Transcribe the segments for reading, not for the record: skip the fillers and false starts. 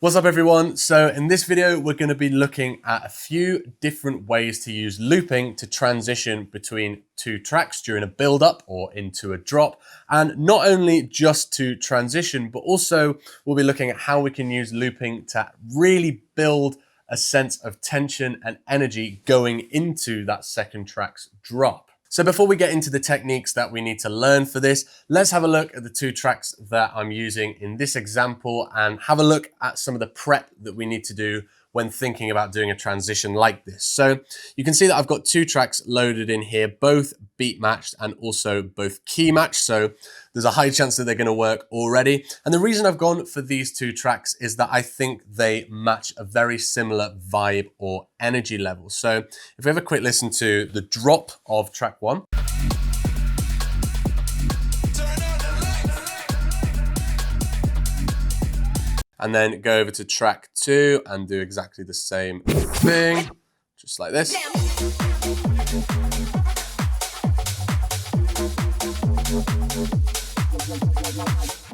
What's up everyone? So in this video, we're going to be looking at a few different ways to use looping to transition between two tracks during a build up or into a drop. And not only just to transition, but also we'll be looking at how we can use looping to really build a sense of tension and energy going into that second track's drop. So before we get into the techniques that we need to learn for this, let's have a look at the two tracks that I'm using in this example and have a look at some of the prep that we need to do when thinking about doing a transition like this. So you can see that I've got two tracks loaded in here, both beat matched and also both key matched. So there's a high chance that they're going to work already. And the reason I've gone for these two tracks is that I think they match a very similar vibe or energy level. So if we have a quick listen to the drop of track one. And then go over to track two and do exactly the same thing, just like this.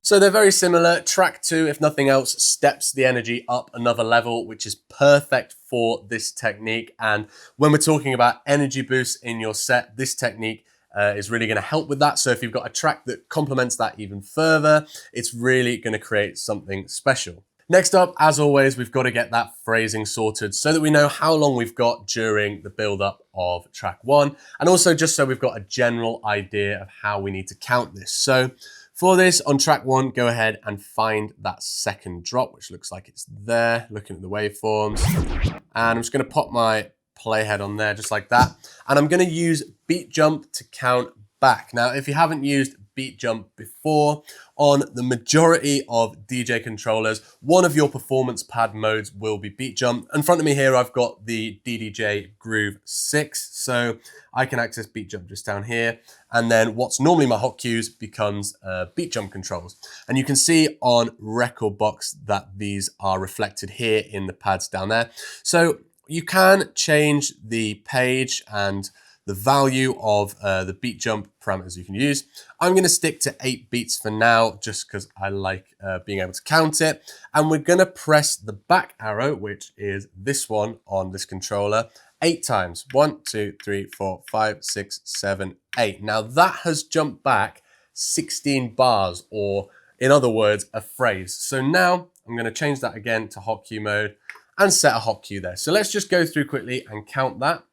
So they're very similar. Track two, if nothing else, steps the energy up another level, which is perfect for this technique. And when we're talking about energy boosts in your set, this technique is really going to help with that. So if you've got a track that complements that even further, it's really going to create something special. Next up, as always, we've got to get that phrasing sorted so that we know how long we've got during the build up of track one. And also just so we've got a general idea of how we need to count this. So for this on track one, go ahead and find that second drop, which looks like it's there, looking at the waveforms. And I'm just going to pop my playhead on there just like that. And I'm going to use beat jump to count back. Now, if you haven't used beat jump before, on the majority of DJ controllers, one of your performance pad modes will be beat jump. In front of me here, I've got the DDJ Groove 6, so I can access beat jump just down here. And then what's normally my hot cues becomes beat jump controls. And you can see on Rekordbox that these are reflected here in the pads down there. So you can change the page and the value of the beat jump parameters you can use. I'm going to stick to 8 beats for now, just because I like being able to count it. And we're going to press the back arrow, which is this one on this controller, 8 times. 1, 2, 3, 4, 5, 6, 7, 8. Now that has jumped back 16 bars, or in other words, a phrase. So now I'm going to change that again to hot cue mode and set a hot cue there. So let's just go through quickly and count that.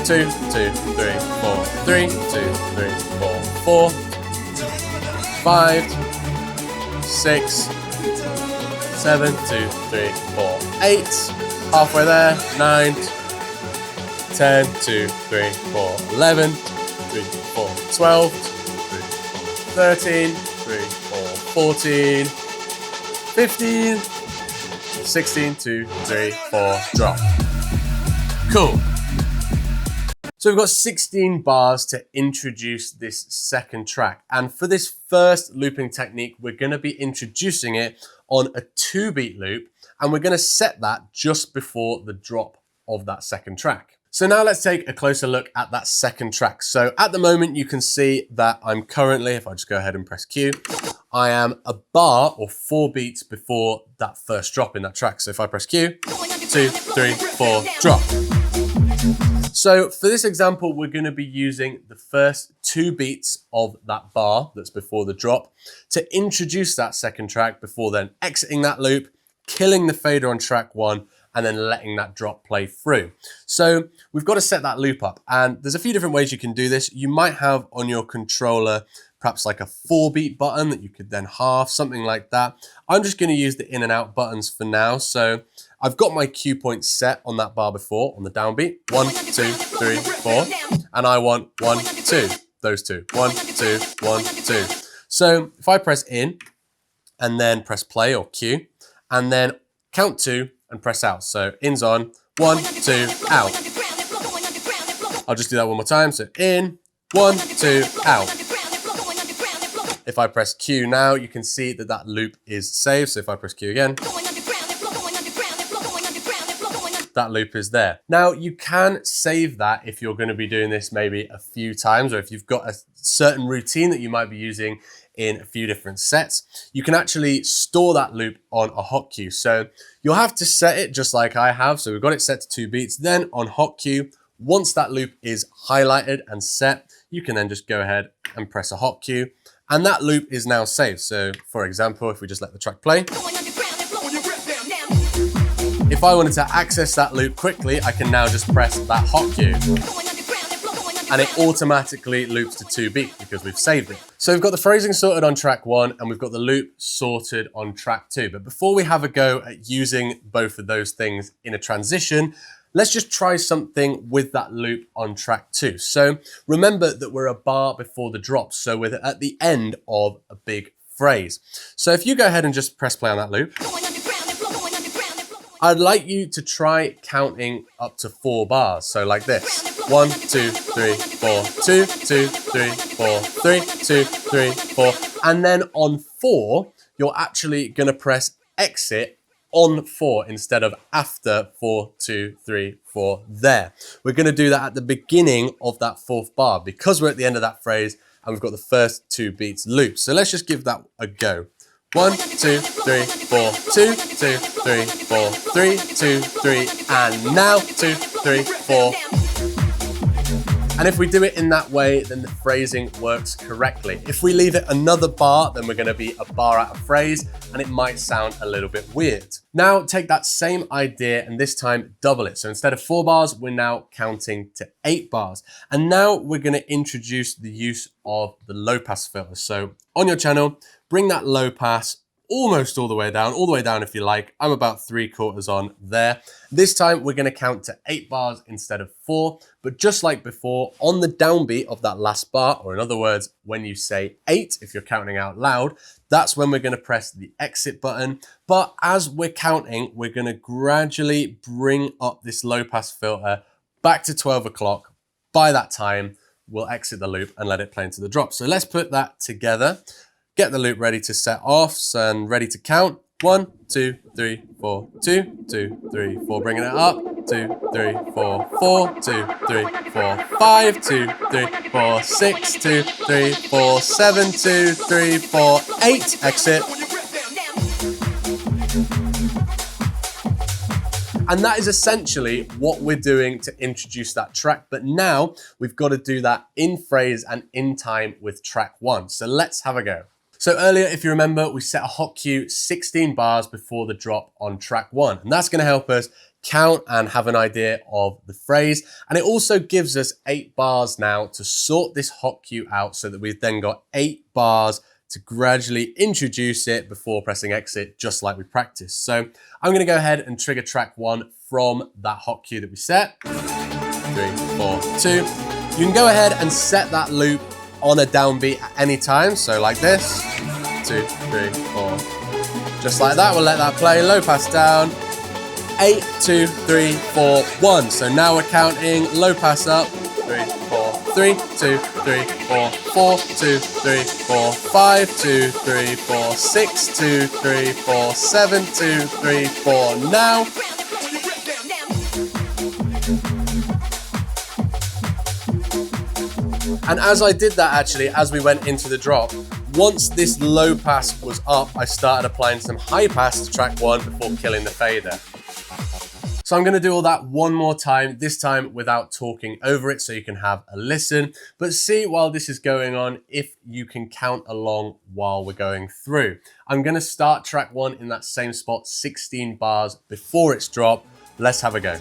2, 2, 3, 4, 3, 2, 3, 4, 4, 5, 6, 7, 2, 3, 4, 8, halfway there, 9, 10, 2, 3, 4, 11, 3, 4, 12, 3, 13, 3, 4, 14, 15, 16, 2, 3, 4, drop. Cool. So we've got 16 bars to introduce this second track. And for this first looping technique, we're going to be introducing it on a 2-beat loop. And we're going to set that just before the drop of that second track. So now let's take a closer look at that second track. So at the moment, you can see that I'm currently, if I just go ahead and press Q, I am a bar or 4 beats before that first drop in that track. So if I press Q, 2, 3, 4, drop. So for this example, we're going to be using the first 2 beats of that bar that's before the drop to introduce that second track before then exiting that loop, killing the fader on track 1, and then letting that drop play through. So we've got to set that loop up, and there's a few different ways you can do this. You might have on your controller perhaps like a 4-beat button that you could then half, something like that. I'm just going to use the in and out buttons for now. So I've got my cue point set on that bar before on the downbeat. 1, 2, 3, 4. And I want 1, 2. Those two. 1, 2, 1, 2. So if I press in and then press play or cue and then count 2 and press out. So in's on. 1, 2, out. I'll just do that one more time. So in, 1, 2, out. If I press Q now, you can see that that loop is saved. So if I press Q again, that loop is there. Now you can save that if you're going to be doing this maybe a few times, or if you've got a certain routine that you might be using in a few different sets. You can actually store that loop on a hot cue. So you'll have to set it just like I have. So we've got it set to 2 beats. Then on hot cue, once that loop is highlighted and set, you can then just go ahead and press a hot cue. And that loop is now saved. So for example, if we just let the track play, if I wanted to access that loop quickly, I can now just press that hot cue. And it automatically loops to 2 beats because we've saved it. So we've got the phrasing sorted on track 1 and we've got the loop sorted on track 2. But before we have a go at using both of those things in a transition, let's just try something with that loop on track 2. So remember that we're a bar before the drop. So we're at the end of a big phrase. So if you go ahead and just press play on that loop, I'd like you to try counting up to 4 bars. So like this. 1, 2, 3, 4, 2, 2, 3, 4, 3, 2, 3, 4. And then on 4, you're actually going to press exit on 4 instead of after 4, 2, 3, 4 there. We're going to do that at the beginning of that 4th bar because we're at the end of that phrase and we've got the first 2 beats looped. So let's just give that a go. 1, 2, 3, 4, 2, 2, 3, 4, 3, 2, 3, and now 2, 3, 4. And if we do it in that way, then the phrasing works correctly. If we leave it another bar, then we're going to be a bar out of phrase, and it might sound a little bit weird. Now take that same idea and this time double it. So instead of 4 bars, we're now counting to 8 bars. And now we're going to introduce the use of the low pass filter. So on your channel, bring that low pass almost all the way down if you like. I'm about 3/4 on there. This time we're going to count to 8 bars instead of 4, but just like before, on the downbeat of that last bar, or in other words, when you say 8, if you're counting out loud, that's when we're going to press the exit button. But as we're counting, we're going to gradually bring up this low pass filter back to 12 o'clock. By that time, we'll exit the loop and let it play into the drop. So let's put that together. Get the loop ready to set off and ready to count. 1, 2, 3, 4, 2, 2, 3, 4. Bringing it up. 2, 3, 4, 4, 2, 3, 4, 5, 2, 3, 4, 6, 2, 3, 4, 7, 2, 3, 4, 8. Exit. And that is essentially what we're doing to introduce that track. But now we've got to do that in phrase and in time with track 1. So let's have a go. So earlier, if you remember, we set a hot cue 16 bars before the drop on track 1. And that's going to help us count and have an idea of the phrase. And it also gives us 8 bars now to sort this hot cue out so that we've then got 8 bars to gradually introduce it before pressing exit, just like we practiced. So I'm going to go ahead and trigger track 1 from that hot cue that we set. 3, 4, 2. You can go ahead and set that loop on a downbeat at any time. So like this, 2, 3, 4. Just like that, we'll let that play, low pass down. 8, 2, 3, 4, 1. So now we're counting low pass up. 3, 4, 3, 2, 3, 4, 4, 2, 3, 4, 5, 2, 3, 4, 6, 2, 3, 4, 7, 2, 3, 4. Now. And as I did that, actually, as we went into the drop, once this low pass was up, I started applying some high pass to track 1 before killing the fader. So I'm going to do all that one more time, this time without talking over it so you can have a listen. But see while this is going on if you can count along while we're going through. I'm going to start track 1 in that same spot, 16 bars before it's dropped. Let's have a go.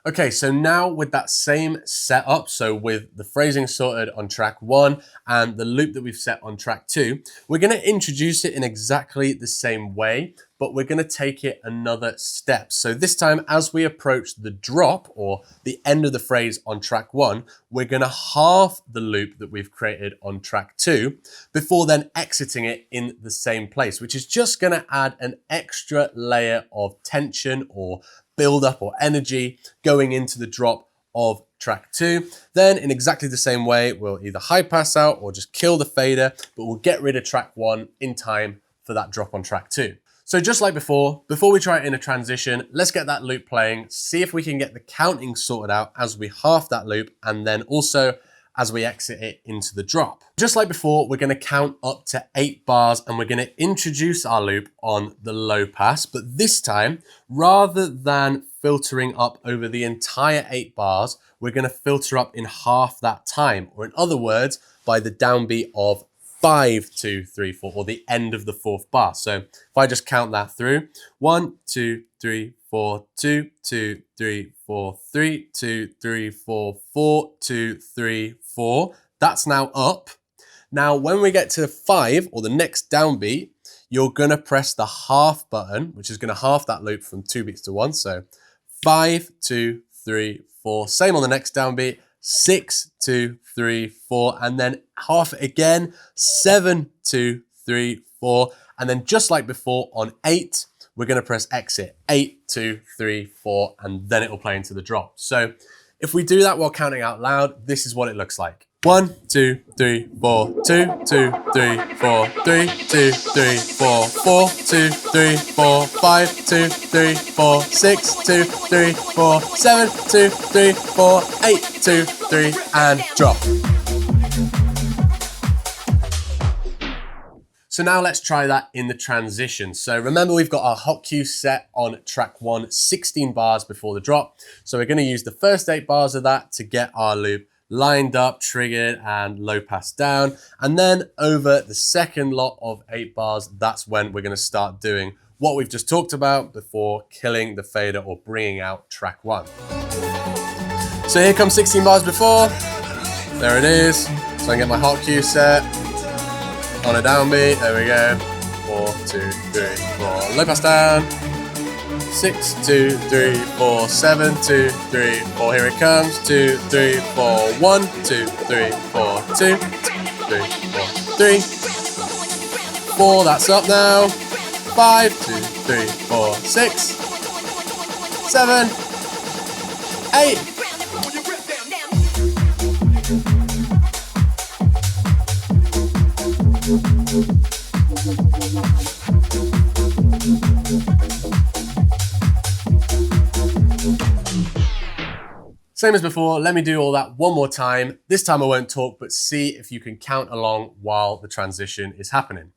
Okay, so now with that same setup, so with the phrasing sorted on track 1 and the loop that we've set on track 2, we're going to introduce it in exactly the same way, but we're going to take it another step. So this time, as we approach the drop or the end of the phrase on track 1, we're going to halve the loop that we've created on track 2 before then exiting it in the same place, which is just going to add an extra layer of tension or build up or energy going into the drop of track 2. Then in exactly the same way, we'll either high pass out or just kill the fader, but we'll get rid of track 1 in time for that drop on track 2. So just like before we try it in a transition, let's get that loop playing, see if we can get the counting sorted out as we half that loop and then also as we exit it into the drop. Just like before, we're going to count up to 8 bars and we're going to introduce our loop on the low pass, but this time, rather than filtering up over the entire 8 bars, we're going to filter up in half that time, or in other words, by the downbeat of 5, 2, 3, 4, or the end of the 4th bar. So if I just count that through, 1, 2, 3, 4, 2, 2, 3, 4, 3, 2, 3, 4, 4, 2, 3, 4. That's now up. Now, when we get to 5, or the next downbeat, you're going to press the half button, which is going to half that loop from 2 beats to 1. So 5, 2, 3, 4. Same on the next downbeat. 6, 2, 3, 4. And then half it again. 7, 2, 3, 4. And then just like before on 8, we're going to press exit. 8, 2, 3, 4. And then it will play into the drop. So if we do that while counting out loud, this is what it looks like. 1, 2, 3, 4, 2, 2, 3, 4, 3, 2, 3, 4, 4, 2, 3, 4, 5, 2, 3, 4, 6, 2, 3, 4, 7, 2, 3, 4, 8, 2, 3, and drop. So now let's try that in the transition. So remember, we've got our hot cue set on track 1, 16 bars before the drop. So we're going to use the first 8 bars of that to get our loop lined up, triggered, and low pass down. And then over the second lot of 8 bars, that's when we're going to start doing what we've just talked about before killing the fader or bringing out track 1. So here comes 16 bars before. There it is. So I can get my hot cue set on a downbeat. There we go. 4, 2, 3, 4. Low pass down. 6, 2, 3, 4, 7, 2, 3, 4. Here it comes. 2, 3, 4. 1, 2, 3, 4. 2, 3, 4. 3, 4. That's up now. 5, 2, 3, 4, 6, 7, 8. Same as before, let me do all that one more time. This time I won't talk, but see if you can count along while the transition is happening.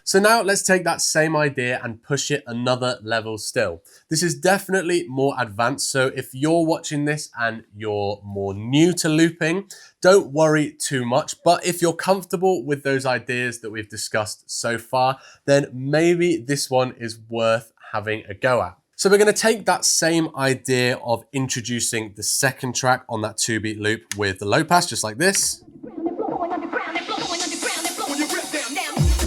So now let's take that same idea and push it another level still. This is definitely more advanced, so if you're watching this and you're more new to looping, don't worry too much. But if you're comfortable with those ideas that we've discussed so far, then maybe this one is worth having a go at. So we're going to take that same idea of introducing the second track on that 2-beat loop with the low pass, just like this.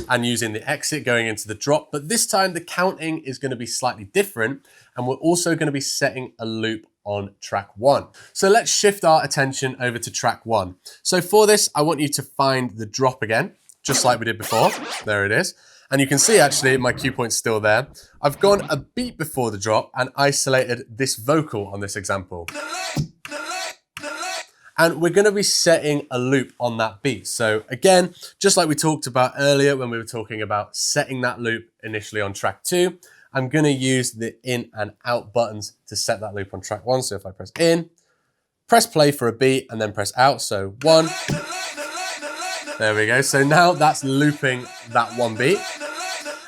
And using the exit going into the drop, but this time the counting is going to be slightly different, and we're also going to be setting a loop on track 1. So let's shift our attention over to track 1. So for this, I want you to find the drop again, just like we did before. There it is. And you can see actually my cue point's still there. I've gone a beat before the drop and isolated this vocal on this example. And we're going to be setting a loop on that beat. So again, just like we talked about earlier when we were talking about setting that loop initially on track 2, I'm going to use the in and out buttons to set that loop on track 1. So if I press in, press play for a beat, and then press out. So 1, there we go. So now that's looping that one beat.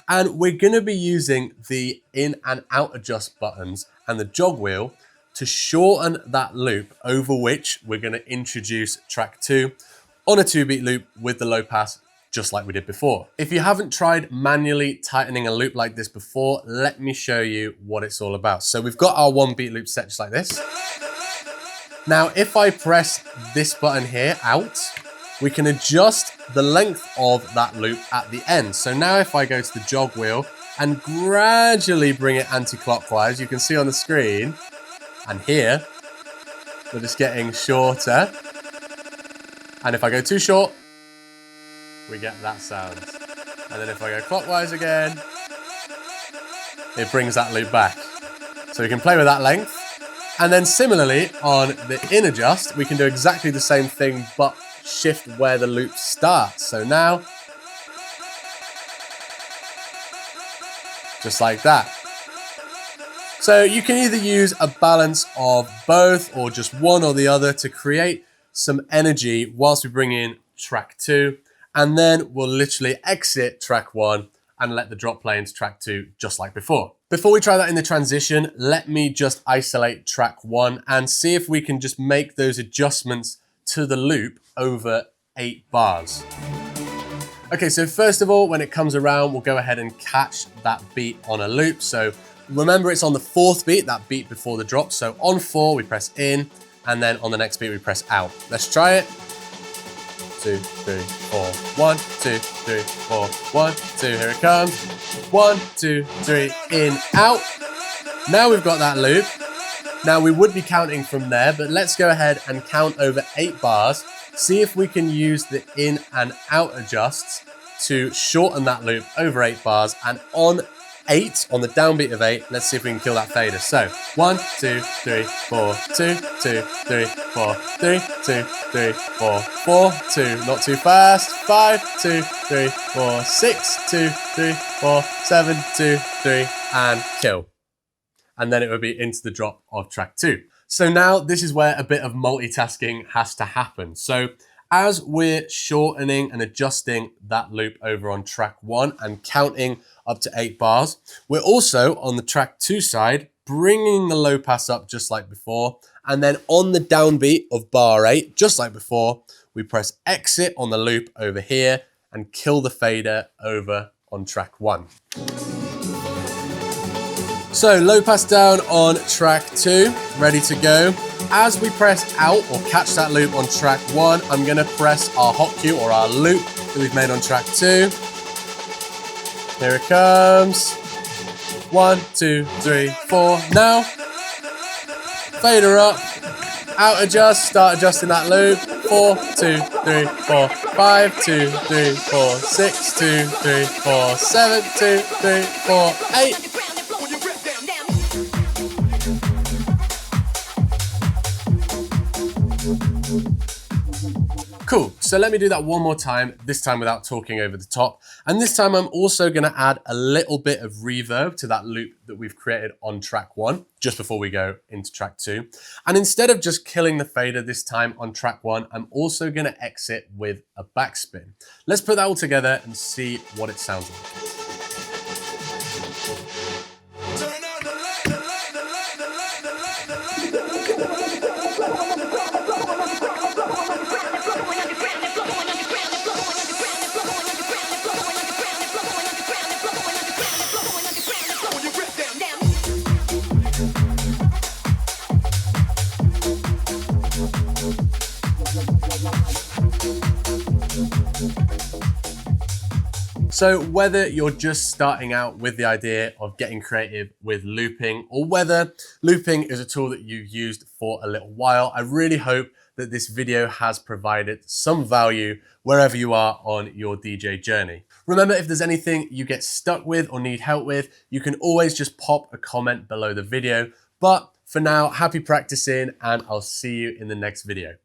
And we're going to be using the in and out adjust buttons and the jog wheel to shorten that loop over which we're going to introduce track 2 on a 2-beat loop with the low pass, just like we did before. If you haven't tried manually tightening a loop like this before, let me show you what it's all about. So we've got our 1-beat loop set just like this. Now, if I press this button here, out, we can adjust the length of that loop at the end. So now if I go to the jog wheel and gradually bring it anti-clockwise, you can see on the screen, and here, we're just getting shorter. And if I go too short, we get that sound. And then if I go clockwise again, it brings that loop back. So you can play with that length. And then similarly, on the in adjust, we can do exactly the same thing, but shift where the loop starts. So now, just like that. So you can either use a balance of both or just one or the other to create some energy whilst we bring in track 2, and then we'll literally exit track 1 and let the drop play into track 2 just like before. Before we try that in the transition, let me just isolate track 1 and see if we can just make those adjustments to the loop over 8 bars. Okay, so first of all, when it comes around, we'll go ahead and catch that beat on a loop. So remember, it's on the 4th beat, that beat before the drop. So on 4, we press in, and then on the next beat, we press out. Let's try it. 2, 3, 4. 1, 2, 3, 4. 1, 2, here it comes. 1, 2, 3, in, out. Now we've got that loop. Now we would be counting from there, but let's go ahead and count over 8 bars. See if we can use the in and out adjusts to shorten that loop over 8 bars. And on 8, on the downbeat of 8, let's see if we can kill that fader. So 1, 2, 3, 4, 2, 2, 3, 4, 3, 2, 3, 4, 4, 2, not too fast, 5, 2, 3, 4, 6, 2, 3, 4, 7, 2, 3, and kill. And then it would be into the drop of track 2. So now this is where a bit of multitasking has to happen. So as we're shortening and adjusting that loop over on track 1 and counting up to 8 bars, we're also on the track 2 side, bringing the low pass up just like before. And then on the downbeat of bar 8, just like before, we press exit on the loop over here and kill the fader over on track 1. So low pass down on track 2, ready to go. As we press out or catch that loop on track 1, I'm going to press our hot cue or our loop that we've made on track 2. Here it comes. 1, 2, 3, 4. Now, fader up, out adjust, start adjusting that loop. 4, 2, 3, 4, 5, 2, 3, 4, 6, 2, 3, 4, 7, 2, 3, 4, 8. Cool, so let me do that one more time, this time without talking over the top. And this time I'm also gonna add a little bit of reverb to that loop that we've created on track 1, just before we go into track 2. And instead of just killing the fader this time on track 1, I'm also gonna exit with a backspin. Let's put that all together and see what it sounds like. So whether you're just starting out with the idea of getting creative with looping, or whether looping is a tool that you've used for a little while, I really hope that this video has provided some value wherever you are on your DJ journey. Remember, if there's anything you get stuck with or need help with, you can always just pop a comment below the video. But for now, happy practicing, and I'll see you in the next video.